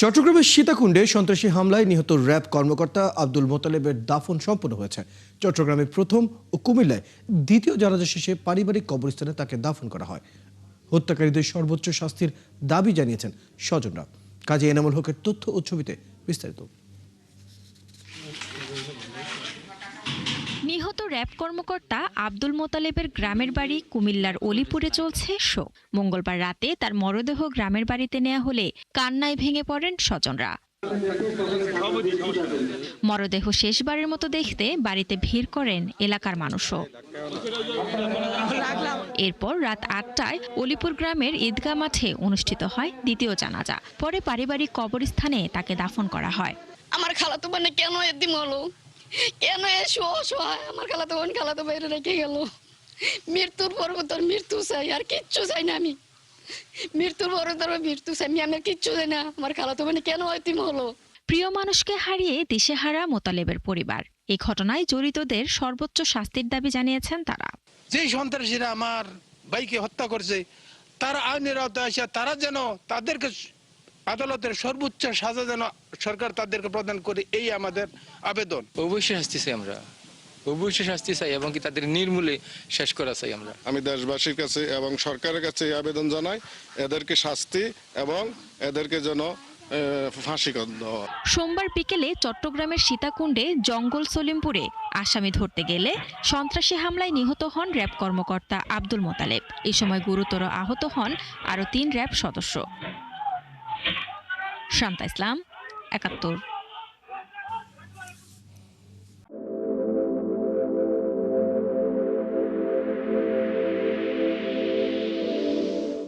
চট্টগ্রামের সীতাকুণ্ডে সন্ত্রাসী হামলায় নিহত র্যাব কর্মকর্তা আব্দুল মোতালেবের দাফন সম্পন্ন হয়েছে। চট্টগ্রামে প্রথম ও কুমিল্লায় দ্বিতীয় জানাজা শেষে পারিবারিক কবরস্থানে তাকে দাফন করা হয়। হত্যাকারীদের সর্বোচ্চ শাস্তির দাবি জানিয়েছেন স্বজনরা। কাজী এনামুল হকের তথ্য ও ছবিতে বিস্তারিত। নিহত র্যাব কর্মকর্তা আব্দুল মোতালেবের গ্রামের বাড়ি কুমিল্লার অলিপুরে চলছে শোক। মঙ্গলবার রাতে তার মরদেহ গ্রামের বাড়িতে নেওয়া হলে কান্নায় ভেঙে পড়েন স্বজনরা। মরদেহ শেষবারের মতো দেখতে বাড়িতে ভিড় করেন এলাকার মানুষও। এরপর রাত ৮টায় অলিপুর গ্রামের ঈদগাহ মাঠে অনুষ্ঠিত হয় দ্বিতীয় জানাজা। পরে পারিবারিক কবরস্থানে তাকে দাফন করা হয়। আমার খালাতো বোন কেন এদিন হলো, কেন এসো অসহায় আমার খালাতো বাইরে রেখে গেল। মৃত্যুর পর তোর মৃত্যু চাই, আর কিচ্ছু চাই না। আমি মৃত্যুর পর তোর মৃত্যু চাই, আমি কিচ্ছু চাই না। আমার খালাতো বোন কেন এদিন হলো। প্রিয় মানুষকে হারিয়ে দিশেহারা মোতালেবের পরিবার। এই ঘটনায় জড়িতদের সর্বোচ্চ শাস্তির দাবি জানিয়েছেন তারা। যেই সন্ত্রাসীরা আমার ভাইকে হত্যা করছে তারা আইনের আওতায় আসে, তারা যেন তাদেরকে আদালতের সর্বোচ্চ সাজা যেন সরকার তাদেরকে প্রদান করে, এই আমাদের আবেদন। অবশ্যই শাস্তি চাই আমরা, অবশ্যই শাস্তি চাই এবং কি তাদের নির্মূলে শেষ করা চাই আমরা। আমি দেশবাসীর কাছে এবং সরকারের কাছে আবেদন জানাই, এদেরকে শাস্তি এবং এদেরকে যেন ফাঁসি দেওয়া। সোমবার বিকেলে চট্টগ্রামের সীতাকুণ্ডে জঙ্গল সলিমপুরে আসামি ধরতে গেলে সন্ত্রাসী হামলায় নিহত হন র্যাব কর্মকর্তা আব্দুল মোতালেব। এই সময় গুরুতর আহত হন আরও ৩ র্যাব সদস্য। শান্তা ইসলাম, ৭১।